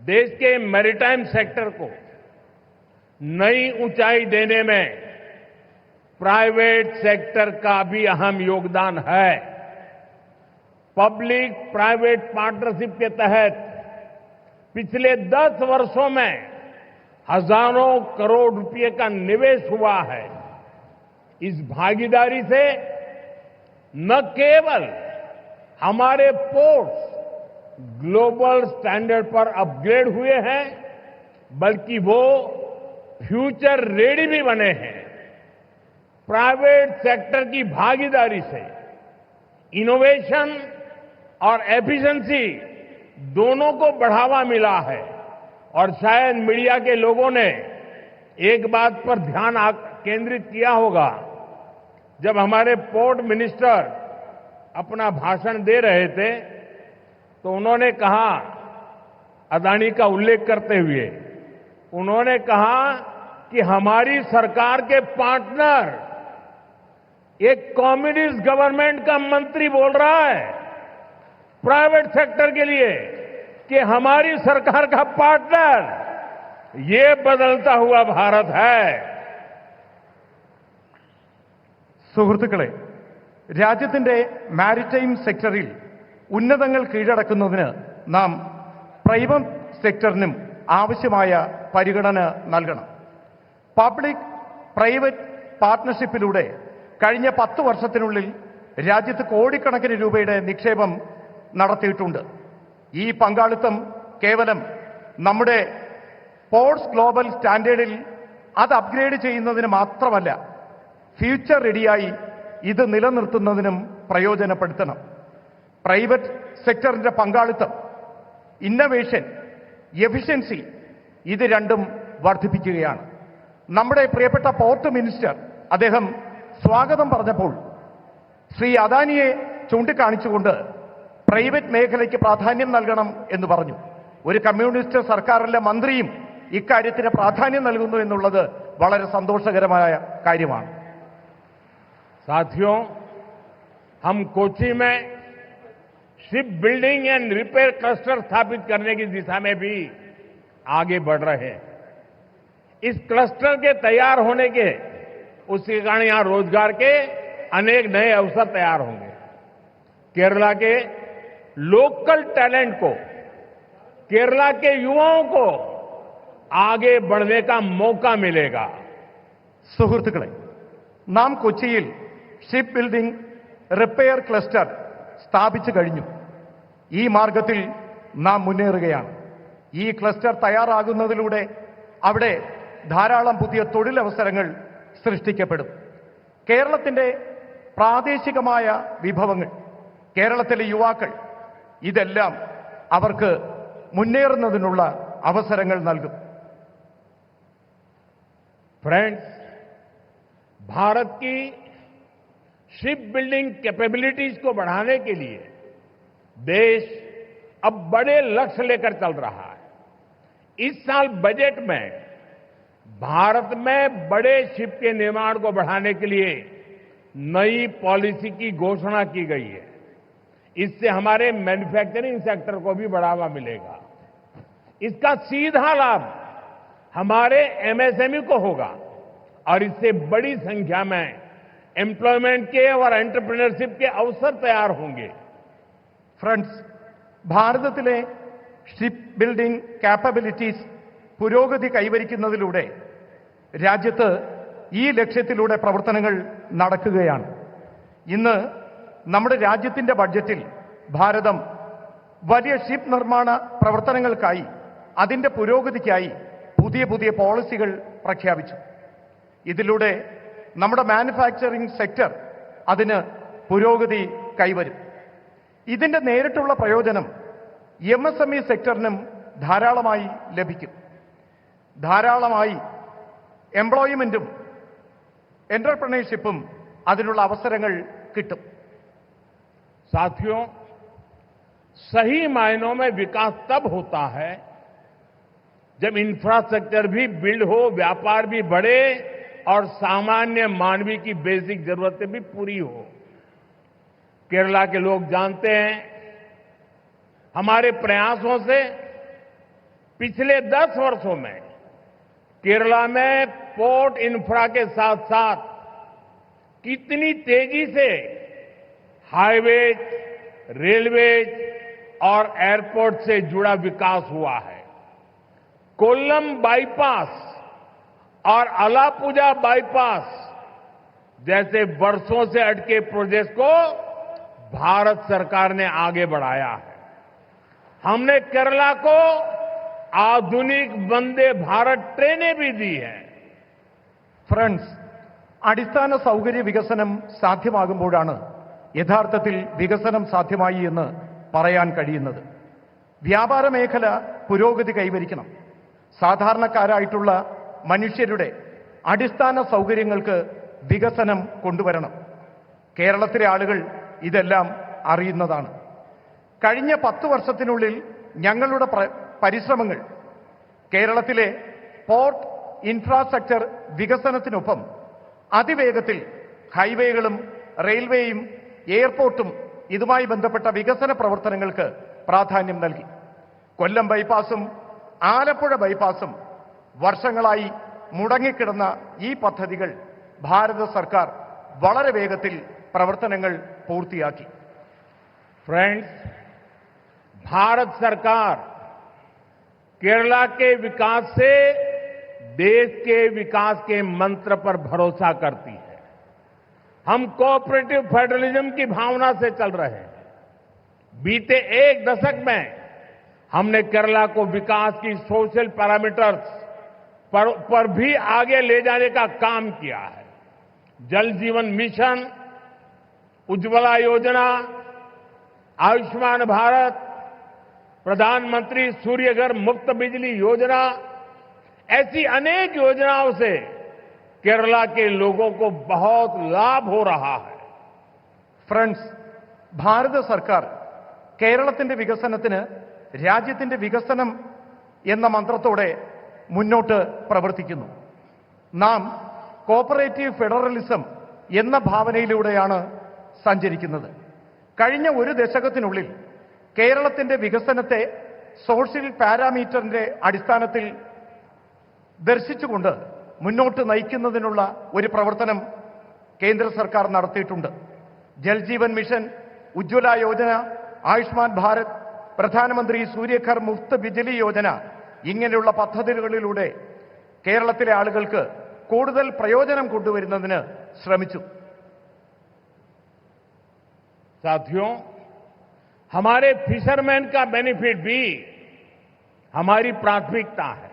देश के maritime sector को नई ऊंचाई देने में प्राइवेट सेक्टर का भी अहम योगदान है। पब्लिक प्राइवेट पार्टनरशिप के तहत पिछले 10 वर्षों में हजारों करोड़ रुपए का निवेश हुआ है। इस भागीदारी से न केवल हमारे पोर्ट्स ग्लोबल स्टैंडर्ड पर अपग्रेड हुए हैं, बल्कि वो फ्यूचर रेडी भी बने हैं। प्राइवेट सेक्टर की भागीदारी से इनोवेशन और एफिशिएंसी दोनों को बढ़ावा मिला है। और शायद मीडिया के लोगों ने एक बात पर ध्यान केंद्रित किया होगा, जब हमारे पोर्ट मिनिस्टर अपना भाषण दे रहे थे तो उन्होंने कहा, अदानी का उल्लेख करते हुए उन्होंने कहा कि हमारी सरकार के पार्टनर एक कम्युनिस्ट गवर्नमेंट का मंत्री बोल रहा है प्राइवेट सेक्टर के लिए कि हमारी सरकार का पार्टनर ये बदलता हुआ भारत है। സുഹൃത്തുക്കളെ, രാജ്യത്തിന്റെ മാരിടൈം സെക്ടറിൽ ഉന്നതങ്ങൾ കീഴടക്കുന്നതിന് നാം പ്രൈവറ്റ് സെക്ടറിനും ആവശ്യമായ പരിഗണന നൽകണം. പബ്ലിക് പ്രൈവറ്റ് പാർട്ണർഷിപ്പിലൂടെ കഴിഞ്ഞ 10 വർഷത്തിനുള്ളിൽ രാജ്യത്ത് കോടിക്കണക്കിന് രൂപയുടെ നിക്ഷേപം നടത്തിയിട്ടുണ്ട്. ഈ പങ്കാളിത്തം കേവലം നമ്മുടെ പോർട്സ് ഗ്ലോബൽ സ്റ്റാൻഡേർഡിൽ അത് അപ്ഗ്രേഡ് ചെയ്യുന്നതിന് മാത്രമല്ല, ഫ്യൂച്ചർ റെഡിയായി ഇത് നിലനിർത്തുന്നതിനും പ്രയോജനപ്പെടുത്തണം. പ്രൈവറ്റ് സെക്ടറിന്റെ പങ്കാളിത്തം, ഇന്നവേഷൻ, എഫിഷ്യൻസി ഇത് രണ്ടും വർദ്ധിപ്പിക്കുകയാണ്. നമ്മുടെ പ്രിയപ്പെട്ട പോർട്ട് മിനിസ്റ്റർ അദ്ദേഹം സ്വാഗതം പറഞ്ഞപ്പോൾ ശ്രീ അദാനിയെ ചൂണ്ടിക്കാണിച്ചുകൊണ്ട് പ്രൈവറ്റ് മേഖലയ്ക്ക് പ്രാധാന്യം നൽകണം എന്ന് പറഞ്ഞു. ഒരു കമ്മ്യൂണിസ്റ്റ് സർക്കാരിലെ മന്ത്രിയും ഇക്കാര്യത്തിന് പ്രാധാന്യം നൽകുന്നു എന്നുള്ളത് വളരെ സന്തോഷകരമായ കാര്യമാണ്. साथियों, हम कोच्चि में ship building and repair cluster स्थापित करने की दिशा में भी आगे बढ़ रहे हैं। इस क्लस्टर के तैयार होने के उसके कारण यहां रोजगार के अनेक नए अवसर तैयार होंगे। केरला के लोकल टैलेंट को, केरला के युवाओं को आगे बढ़ने का मौका मिलेगा. സുഹൃത്തുക്കളെ, നാം കൊച്ചിയിൽ ഷിപ്പ് ബിൽഡിംഗ് റിപ്പയർ ക്ലസ്റ്റർ സ്ഥാപിച്ചു കഴിഞ്ഞു. ഈ മാർഗത്തിൽ നാം മുന്നേറുകയാണ്. ഈ ക്ലസ്റ്റർ തയ്യാറാകുന്നതിലൂടെ അവിടെ ധാരാളം പുതിയ തൊഴിലവസരങ്ങൾ സൃഷ്ടിക്കപ്പെടും. കേരളത്തിന്റെ പ്രാദേശികമായ വിഭവങ്ങൾ, കേരളത്തിലെ യുവാക്കൾ, ഇതെല്ലാം അവർക്ക് മുന്നേറുന്നതിനുള്ള അവസരങ്ങൾ നൽകും. फ्रेंड्स, भारत की शिप बिल्डिंग कैपेबिलिटीज को बढ़ाने के लिए देश अब बड़े लक्ष्य लेकर चल रहा है. इस साल बजट में भारत में बड़े शिप के निर्माण को बढ़ाने के लिए नई पॉलिसी की घोषणा की गई है. इससे हमारे मैन्युफैक्चरिंग सेक्टर को भी बढ़ावा मिलेगा. इसका सीधा लाभ हमारे एमएसएमई को होगा और इससे बड़ी संख्या में एम्प्लॉयमेंट के और एंटरप्रेन्योरशिप के अवसर तैयार होंगे. ഫ്രണ്ട്സ്, ഭാരതത്തിലെ ഷിപ്പ് ബിൽഡിംഗ് കാപ്പബിലിറ്റീസ് പുരോഗതി കൈവരിക്കുന്നതിലൂടെ രാജ്യത്ത് ഈ ലക്ഷ്യത്തിലൂടെ പ്രവർത്തനങ്ങൾ നടക്കുകയാണ്. ഇന്ന് നമ്മുടെ രാജ്യത്തിന്റെ ബഡ്ജറ്റിൽ ഭാരതം വലിയ ഷിപ്പ് നിർമ്മാണ പ്രവർത്തനങ്ങൾക്കായി, അതിന്റെ പുരോഗതിക്കായി പുതിയ പുതിയ പോളിസികൾ പ്രഖ്യാപിച്ചു. ഇതിലൂടെ നമ്മുടെ മാനുഫാക്ചറിംഗ് സെക്ടർ അതിന് പുരോഗതി കൈവരും. ഇതിന്റെ നേരിട്ടുള്ള പ്രയോജനം എംഎസ്എംഇ സെക്ടറിനും ധാരാളമായി ലഭിക്കും. ധാരാളമായി എംപ്ലോയ്മെന്റും എന്റർപ്രണർഷിപ്പും അതിനുള്ള അവസരങ്ങൾ കിട്ടും. साथियों, सही मायनों में विकास तब होता है जब इंफ्रास्ट्रक्चर भी बिल्ड हो, व्यापार भी बढ़े और सामान्य मानवीय की बेसिक जरूरतें भी पूरी हो. केरला के लोग जानते हैं, हमारे प्रयासों से पिछले 10 वर्षों में केरला में पोर्ट इंफ्रा के साथ साथ कितनी तेजी से हाईवेज, रेलवेज और एयरपोर्ट से जुड़ा विकास हुआ है। कोल्लम बाईपास और अलापुजा बाईपास जैसे वर्षों से अटके प्रोजेक्ट को भारत सरकार ने आगे बढ़ाया है। हमने केरला को आधुनिक वंदे भारत ट्रेनें भी दी हैं। ഫ്രണ്ട്സ്, അടിസ്ഥാന സൗകര്യ വികസനം സാധ്യമാകുമ്പോഴാണ് യഥാർത്ഥത്തിൽ വികസനം സാധ്യമായി എന്ന് പറയാൻ കഴിയുന്നത്. വ്യാപാര മേഖല പുരോഗതി കൈവരിക്കണം. സാധാരണക്കാരായിട്ടുള്ള മനുഷ്യരുടെ അടിസ്ഥാന സൗകര്യങ്ങൾക്ക് വികസനം കൊണ്ടുവരണം. കേരളത്തിലെ ആളുകൾ ഇതെല്ലാം അറിയുന്നതാണ്. കഴിഞ്ഞ 10 വർഷത്തിനുള്ളിൽ ഞങ്ങളുടെ പരിശ്രമങ്ങൾ കേരളത്തിലെ പോർട്ട് ഇൻഫ്രാസ്ട്രക്ചർ വികസനത്തിനൊപ്പം അതിവേഗത്തിൽ ഹൈവേകളും റെയിൽവേയും എയർപോർട്ടും ഇതുമായി ബന്ധപ്പെട്ട വികസന പ്രവർത്തനങ്ങൾക്ക് പ്രാധാന്യം നൽകി. കൊല്ലം ബൈപ്പാസും ആലപ്പുഴ ബൈപ്പാസും വർഷങ്ങളായി മുടങ്ങിക്കിടന്ന ഈ പദ്ധതികൾ ഭാരത സർക്കാർ വളരെ വേഗത്തിൽ പ്രവർത്തനങ്ങൾ പൂർത്തിയാക്കി. फ्रेंड्स, भारत सरकार केरला के विकास से देश के विकास के मंत्र पर भरोसा करती है। हम कोऑपरेटिव फेडरलिज्म की भावना से चल रहे हैं। बीते 1 दशक में हमने केरला को विकास की सोशल पैरामीटर्स पर भी आगे ले जाने का काम किया है। जल जीवन मिशन, उज्ज्वला योजना, आयुष्मान भारत, प्रधानमंत्री सूर्यघर मुफ्त बिजली योजना, ऐसी अनेक योजनाओं से केरला के लोगों को बहुत लाभ हो रहा है. ഫ്രണ്ട്സ്, ഭാരത സർക്കാർ കേരളത്തിന്റെ വികസനത്തിന് രാജ്യത്തിന്റെ വികസനം എന്ന മന്ത്രത്തോടെ മുന്നോട്ട് പ്രവർത്തിക്കുന്നു. നാം കോപ്പറേറ്റീവ് ഫെഡറലിസം എന്ന ഭാവനയിലൂടെയാണ് സഞ്ചരിക്കുന്നത്. കഴിഞ്ഞ 1 ദശകത്തിനുള്ളിൽ കേരളത്തിന്റെ വികസനത്തെ സോഷ്യൽ പാരാമീറ്ററിന്റെ അടിസ്ഥാനത്തിൽ ദർശിച്ചുകൊണ്ട് മുന്നോട്ട് നയിക്കുന്നതിനുള്ള ഒരു പ്രവർത്തനം കേന്ദ്ര സർക്കാർ നടത്തിയിട്ടുണ്ട്. ജൽജീവൻ മിഷൻ, ഉജ്ജ്വല യോജന, ആയുഷ്മാൻ ഭാരത്, പ്രധാനമന്ത്രി സൂര്യഘർ മുഫ്ത് ബിജ്ലി യോജന ഇങ്ങനെയുള്ള പദ്ധതികളിലൂടെ കേരളത്തിലെ ആളുകൾക്ക് കൂടുതൽ പ്രയോജനം കൊണ്ടുവരുന്നതിന് ശ്രമിച്ചു. साथियों, हमारे फिशरमैन का बेनिफिट भी हमारी प्राथमिकता है.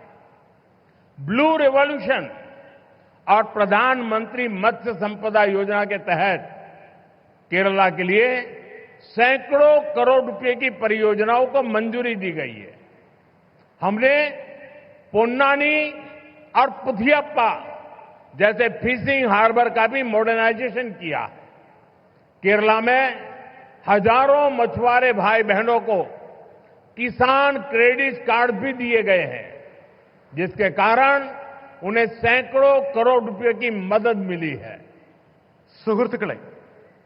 ब्लू रिवॉल्यूशन और प्रधानमंत्री मत्स्य संपदा योजना के तहत केरला के लिए सैकड़ों करोड़ रुपए की परियोजनाओं को मंजूरी दी गई है. हमने पोन्नानी और पुथियप्पा जैसे फिशिंग हार्बर का भी मॉडर्नाइजेशन किया है. केरला में हजारों मछुआरे भाई बहनों को किसान क्रेडिट कार्ड भी दिए गए हैं, जिसके कारण उन्हें सैकड़ों करोड़ रुपए की मदद मिली है. സുഹൃത്തുക്കളെ,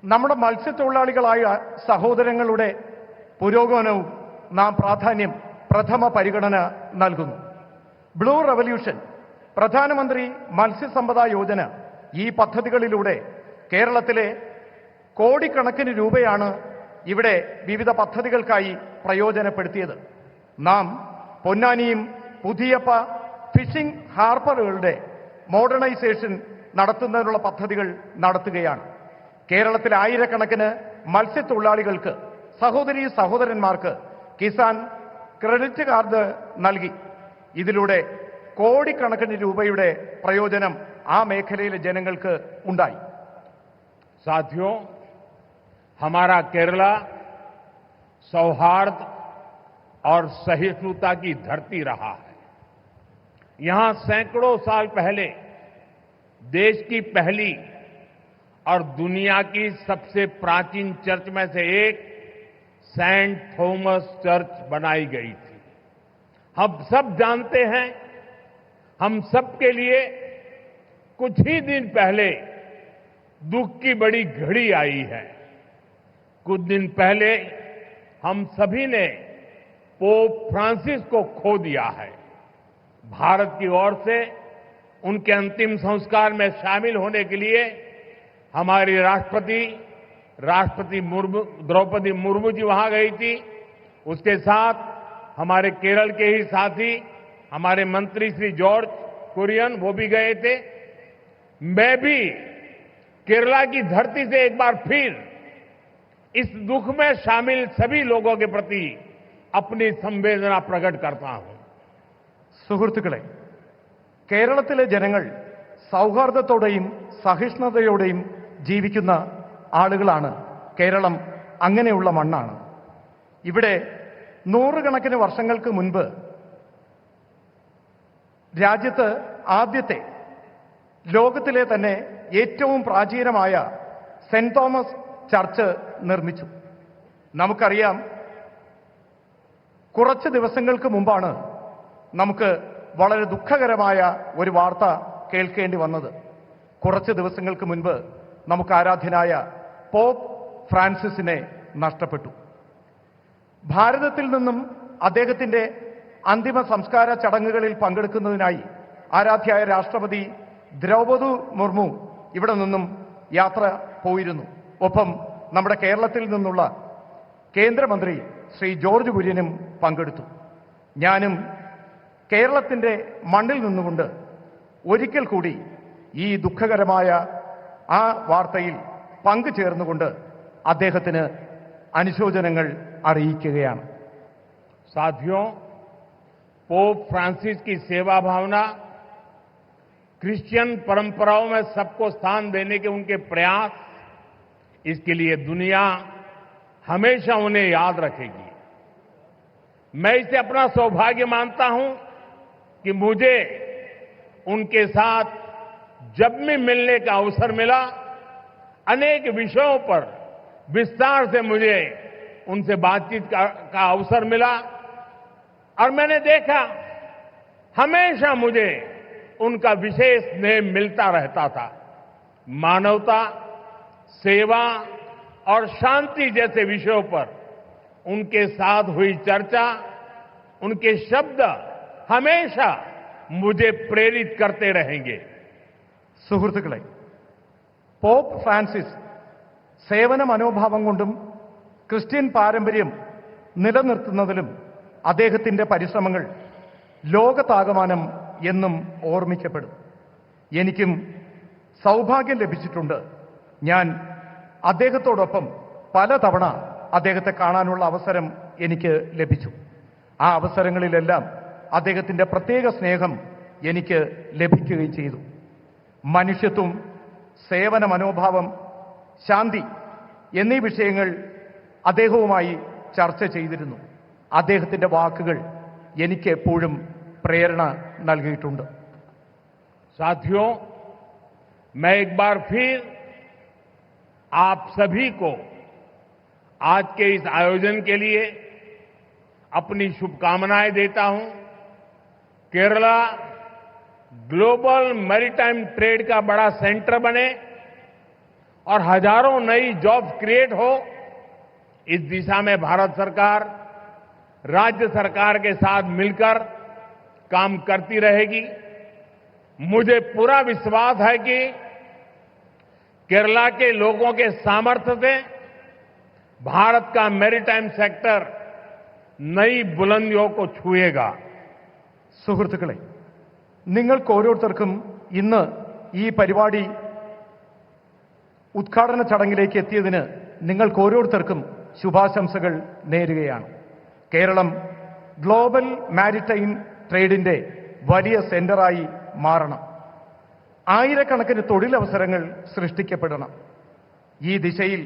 നമ്മുടെ മത്സ്യത്തൊഴിലാളികളായ സഹോദരങ്ങളുടെ പുരോഗമനവും നാം പ്രഥമ പരിഗണന നൽകുന്നു. ബ്ലൂ റവല്യൂഷൻ, പ്രധാനമന്ത്രി മത്സ്യസമ്പദാ യോജന, ഈ പദ്ധതികളിലൂടെ കേരളത്തിലെ കോടിക്കണക്കിന് രൂപയാണ് ഇവിടെ വിവിധ പദ്ധതികൾക്കായി പ്രയോജനപ്പെടുത്തിയത്. നാം പൊന്നാനിയും പുതിയപ്പ ഫിഷിംഗ് ഹാർബറുകളുടെ മോഡേണൈസേഷൻ നടത്തുന്നതിനുള്ള പദ്ധതികൾ നടത്തുകയാണ്. കേരളത്തിലെ ആയിരക്കണക്കിന് മത്സ്യത്തൊഴിലാളികൾക്ക്, സഹോദരീ സഹോദരന്മാർക്ക് കിസാൻ ക്രെഡിറ്റ് കാർഡ് നൽകി. ഇതിലൂടെ കോടിക്കണക്കിന് രൂപയുടെ പ്രയോജനം ആ മേഖലയിലെ ജനങ്ങൾക്ക് ഉണ്ടായി. साथियों, हमारा केरला सौहार्द और सहिष्णुता की धरती रहा है. यहां सैकड़ों साल पहले देश की पहली और दुनिया की सबसे प्राचीन चर्च में से एक सेंट थॉमस चर्च बनाई गई थी. हम सब जानते हैं, हम सबके लिए कुछ ही दिन पहले दुख की बड़ी घड़ी आई है. कुछ दिन पहले हम सभी ने पोप फ्रांसिस को खो दिया है. भारत की ओर से उनके अंतिम संस्कार में शामिल होने के लिए हमारी राष्ट्रपति द्रौपदी मुर्मू जी वहां गई थी। उसके साथ हमारे केरल के ही साथी हमारे मंत्री श्री जॉर्ज कुरियन वो भी गए थे। मैं भी केरला की धरती से एक बार फिर इस दुख में शामिल सभी लोगों के प्रति अपनी संवेदना प्रकट करता हूं। സുഹൃത്തുക്കളെ, കേരളത്തിലെ ജനങ്ങൾ സൗഹാർദ്ദത്തോടെയും സഹിഷ്ണുതയോടെയും ജീവിക്കുന്ന ആളുകളാണ്. കേരളം അങ്ങനെയുള്ള മണ്ണാണ്. ഇവിടെ നൂറുകണക്കിന് വർഷങ്ങൾക്ക് മുൻപ് രാജ്യത്ത് ആദ്യത്തെ ലോകത്തിലെ തന്നെ ഏറ്റവും പ്രാചീനമായ സെന്റ് തോമസ് ചർച്ച് നിർമ്മിച്ചു. നമുക്കറിയാം, കുറച്ച് ദിവസങ്ങൾക്ക് മുമ്പാണ് നമുക്ക് വളരെ ദുഃഖകരമായ ഒരു വാർത്ത കേൾക്കേണ്ടി വന്നത്. കുറച്ച് ദിവസങ്ങൾക്ക് മുൻപ് നമുക്ക് ആരാധ്യനായ പോപ്പ് ഫ്രാൻസിസിനെ നഷ്ടപ്പെട്ടു. ഭാരതത്തിൽ നിന്നും അദ്ദേഹത്തിന്റെ അന്തിമ സംസ്കാര ചടങ്ങുകളിൽ പങ്കെടുക്കുന്നതിനായി ആരാധ്യായ രാഷ്ട്രപതി ദ്രൗപദി മുർമു ഇവിടെ നിന്നും യാത്ര പോയിരുന്നു. ഒപ്പം നമ്മുടെ കേരളത്തിൽ നിന്നുള്ള കേന്ദ്രമന്ത്രി ശ്രീ ജോർജ് കുര്യനും പങ്കെടുത്തു. ഞാനും കേരളത്തിന്റെ മണ്ണിൽ നിന്നുകൊണ്ട് ഒരിക്കൽ കൂടി ഈ ദുഃഖകരമായ ആ വാർത്തയിൽ പങ്കുചേർന്നുകൊണ്ട് അദ്ദേഹത്തിന് അനുശോചനങ്ങൾ അറിയിക്കുകയാണ്. साथियों, पोप फ्रांसिस की सेवा भावना, क्रिश्चियन परंपराओं में सबको स्थान देने के उनके प्रयास, इसके लिए दुनिया हमेशा उन्हें याद रखेगी। मैं इसे अपना सौभाग्य मानता हूं कि मुझे उनके साथ जब भी मिलने का अवसर मिला, अनेक विषयों पर विस्तार से मुझे उनसे बातचीत का अवसर मिला और मैंने देखा हमेशा मुझे उनका विशेष स्नेह मिलता रहता था। मानवता, सेवा और शांति जैसे विषयों पर उनके साथ हुई चर्चा, उनके शब्द हमेशा मुझे प्रेरित करते रहेंगे. സുഹൃത്തുക്കളെ, പോപ്പ് ഫ്രാൻസിസ് സേവന മനോഭാവം കൊണ്ടും ക്രിസ്ത്യൻ പാരമ്പര്യം നിലനിർത്തുന്നതിലും അദ്ദേഹത്തിന്റെ പരിശ്രമങ്ങൾ ലോകത്താകമാനം എന്നും ഓർമ്മിക്കപ്പെടും. എനിക്കും സൗഭാഗ്യം ലഭിച്ചിട്ടുണ്ട്. ഞാൻ അദ്ദേഹത്തോടൊപ്പം പലതവണ അദ്ദേഹത്തെ കാണാനുള്ള അവസരം എനിക്ക് ലഭിച്ചു. ആ അവസരങ്ങളിലെല്ലാം അദ്ദേഹത്തിന്റെ പ്രത്യേക സ്നേഹം എനിക്ക് ലഭിക്കുകയും ചെയ്തു. മനുഷ്യത്വം, സേവന മനോഭാവം, ശാന്തി എന്നീ വിഷയങ്ങൾ അദ്ദേഹവുമായി ചർച്ച ചെയ്തിരുന്നു. അദ്ദേഹത്തിന്റെ വാക്കുകൾ എനിക്ക് എപ്പോഴും പ്രേരണ നൽകിയിട്ടുണ്ട്. साथियों, मैं एक बार फिर आप सभी को आज के इस आयोजन के लिए अपनी शुभकामनाएं देता हूं. केरला ग्लोबल मैरीटाइम ट्रेड का बड़ा सेंटर बने और हजारों नई जॉब्स क्रिएट हो, इस दिशा में भारत सरकार राज्य सरकार के साथ मिलकर काम करती रहेगी. मुझे पूरा विश्वास है कि केरला के लोगों के सामर्थ्य से भारत का मैरीटाइम सेक्टर नई बुलंदियों को छुएगा. സുഹൃത്തുക്കളെ, നിങ്ങൾക്ക് ഓരോരുത്തർക്കും ഇന്ന് ഈ പരിപാടി ഉദ്ഘാടന ചടങ്ങിലേക്ക് എത്തിയതിന് നിങ്ങൾക്ക് ഓരോരുത്തർക്കും ശുഭാശംസകൾ നേരുകയാണ്. കേരളം ഗ്ലോബൽ മാരിടൈം ട്രേഡിന്റെ വലിയ സെന്ററായി മാറണം. ആയിരക്കണക്കിന് തൊഴിലവസരങ്ങൾ സൃഷ്ടിക്കപ്പെടണം. ഈ ദിശയിൽ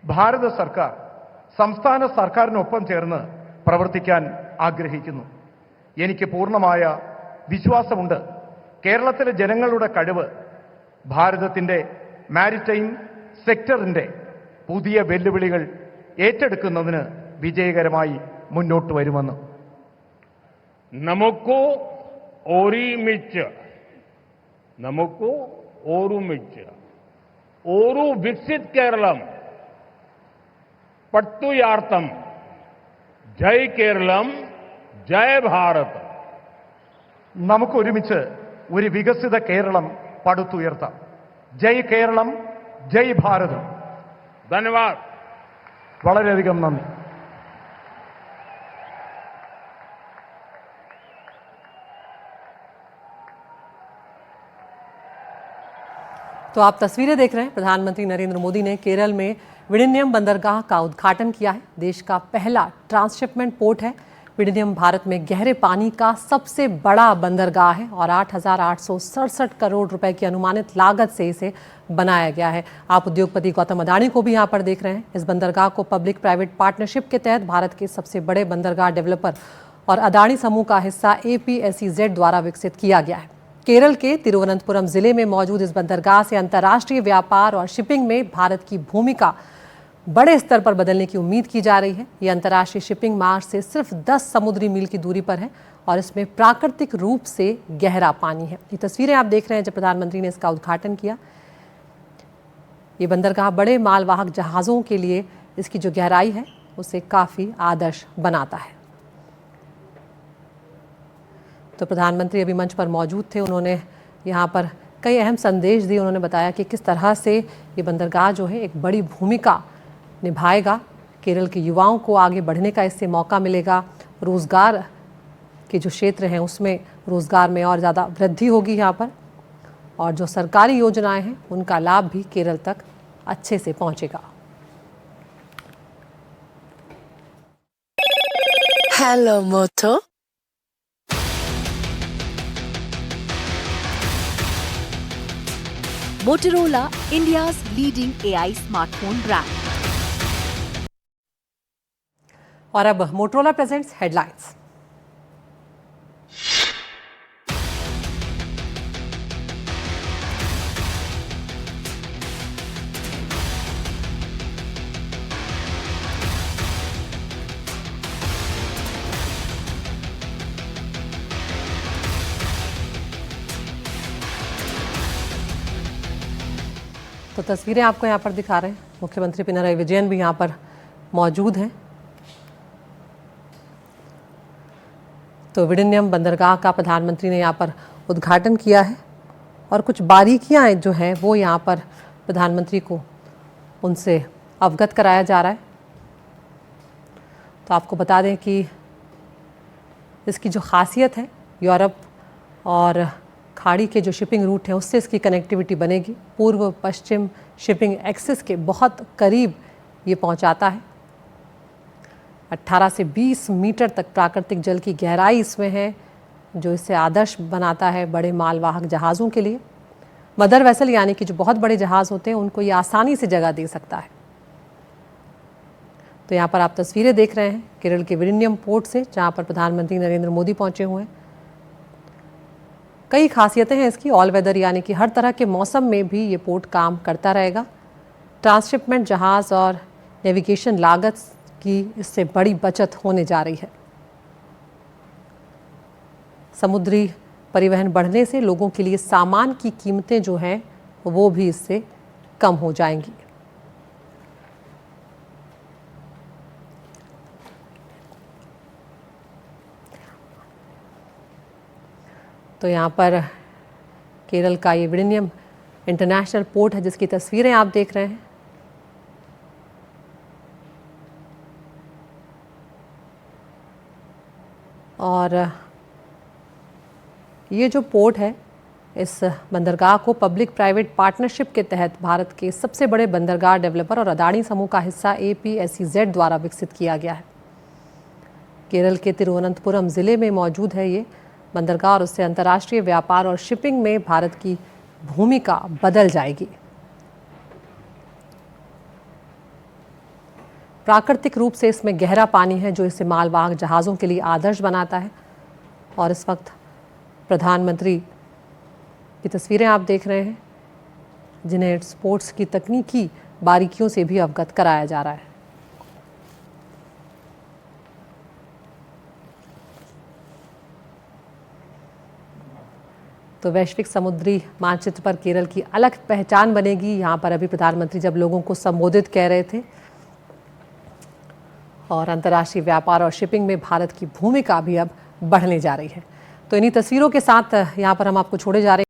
ഭാരത സർക്കാർ സംസ്ഥാന സർക്കാരിനൊപ്പം ചേർന്ന് പ്രവർത്തിക്കാൻ ആഗ്രഹിക്കുന്നു. എനിക്ക് പൂർണ്ണമായ വിശ്വാസമുണ്ട്. കേരളത്തിലെ ജനങ്ങളുടെ കഴിവ് ഭാരതത്തിന്റെ മാരിടൈം സെക്ടറിന്റെ പുതിയ വെല്ലുവിളികൾ ഏറ്റെടുക്കുന്നതിന് വിജയകരമായി മുന്നോട്ട് വരുമെന്ന്. നമുക്ക് ഓരിമിച്ച് നമുക്ക് ഓരുമിച്ച് ഓരു വികസിത് കേരളം പട്ടുയാർത്ഥം ജയ് കേരളം ജയ് ഭാരത്. നമുക്ക് ഒരുമിച്ച് ഒരു വികസിത കേരളം പടുത്തുയർത്താം. ജയ് കേരളം, ജയ് ഭാരതം. धन्यवाद. വളരെയധികം നന്ദി. तो आप तस्वीरें देख रहे हैं, प्रधानमंत्री नरेंद्र मोदी ने केरल में विडिन्यम बंदरगाह का उद्घाटन किया है। देश का पहला ट्रांसशिपमेंट पोर्ट है। विडिन्यम भारत में गहरे पानी का सबसे बड़ा बंदरगाह है और 8,867 करोड़ रुपए की अनुमानित लागत से इसे बनाया गया है। आप उद्योगपति गौतम अडानी को भी यहाँ पर देख रहे हैं। इस बंदरगाह को पब्लिक प्राइवेट पार्टनरशिप के तहत भारत के सबसे बड़े बंदरगाह डेवलपर और अडानी समूह का हिस्सा APSEZ द्वारा विकसित किया गया है। केरल के तिरुवनंतपुरम जिले में मौजूद इस बंदरगाह से अंतर्राष्ट्रीय व्यापार और शिपिंग में भारत की भूमिका बड़े स्तर पर बदलने की उम्मीद की जा रही है। ये अंतर्राष्ट्रीय शिपिंग मार्ग से सिर्फ 10 समुद्री मील की दूरी पर है और इसमें प्राकृतिक रूप से गहरा पानी है। ये तस्वीरें आप देख रहे हैं जब प्रधानमंत्री ने इसका उद्घाटन किया। ये बंदरगाह बड़े मालवाहक जहाज़ों के लिए इसकी जो गहराई है उसे काफ़ी आदर्श बनाता है। तो प्रधानमंत्री अभी मंच पर मौजूद थे। उन्होंने यहाँ पर कई अहम संदेश दिए। उन्होंने बताया कि किस तरह से ये बंदरगाह जो है एक बड़ी भूमिका निभाएगा। केरल के युवाओं को आगे बढ़ने का इससे मौका मिलेगा। रोज़गार के जो क्षेत्र हैं उसमें रोज़गार में और ज़्यादा वृद्धि होगी यहाँ पर, और जो सरकारी योजनाएं हैं उनका लाभ भी केरल तक अच्छे से पहुँचेगा। हेलो मोटो। Motorola, India's leading AI smartphone brand. और अब मोटोरोला प्रेजेंट्स हेडलाइंस। तो तस्वीरें आपको यहाँ पर दिखा रहे हैं। मुख्यमंत्री पिनराई विजयन भी यहाँ पर मौजूद हैं। तो विडिन्यम बंदरगाह का प्रधानमंत्री ने यहाँ पर उद्घाटन किया है और कुछ बारीकियाँ जो हैं वो यहाँ पर प्रधानमंत्री को उनसे अवगत कराया जा रहा है। तो आपको बता दें कि इसकी जो खासियत है, यूरोप और खाड़ी के जो शिपिंग रूट हैं उससे इसकी कनेक्टिविटी बनेगी। पूर्व पश्चिम शिपिंग एक्सिस के बहुत करीब ये पहुंचाता है। 18 से 20 मीटर तक प्राकृतिक जल की गहराई इसमें है, जो इसे आदर्श बनाता है बड़े मालवाहक जहाज़ों के लिए। मदर वेसल यानी कि जो बहुत बड़े जहाज़ होते हैं उनको ये आसानी से जगह दे सकता है। तो यहाँ पर आप तस्वीरें देख रहे हैं केरल के विडिन्यम पोर्ट से, जहाँ पर प्रधानमंत्री नरेंद्र मोदी पहुँचे हुए हैं। कई खासियतें हैं इसकी। ऑल वेदर यानी कि हर तरह के मौसम में भी ये पोर्ट काम करता रहेगा। ट्रांसशिपमेंट जहाज़ और नेविगेशन लागत की इससे बड़ी बचत होने जा रही है। समुद्री परिवहन बढ़ने से लोगों के लिए सामान की कीमतें जो हैं वो भी इससे कम हो जाएंगी। तो यहाँ पर केरल का ये विडिन्यम इंटरनेशनल पोर्ट है जिसकी तस्वीरें आप देख रहे हैं। और ये जो पोर्ट है, इस बंदरगाह को पब्लिक प्राइवेट पार्टनरशिप के तहत भारत के सबसे बड़े बंदरगाह डेवलपर और अडानी समूह का हिस्सा APSEZ द्वारा विकसित किया गया है। केरल के तिरुवनंतपुरम जिले में मौजूद है ये बंदरगाह और उससे अंतर्राष्ट्रीय व्यापार और शिपिंग में भारत की भूमिका बदल जाएगी। प्राकृतिक रूप से इसमें गहरा पानी है जो इसे मालवाहक जहाज़ों के लिए आदर्श बनाता है। और इस वक्त प्रधानमंत्री की तस्वीरें आप देख रहे हैं जिन्हें स्पोर्ट्स की तकनीकी बारीकियों से भी अवगत कराया जा रहा है। तो वैश्विक समुद्री मानचित्र पर केरल की अलग पहचान बनेगी। यहाँ पर अभी प्रधानमंत्री जब लोगों को संबोधित कह रहे थे, और अंतर्राष्ट्रीय व्यापार और शिपिंग में भारत की भूमिका भी अब बढ़ने जा रही है। तो इन्हीं तस्वीरों के साथ यहाँ पर हम आपको छोड़े जा रहे हैं।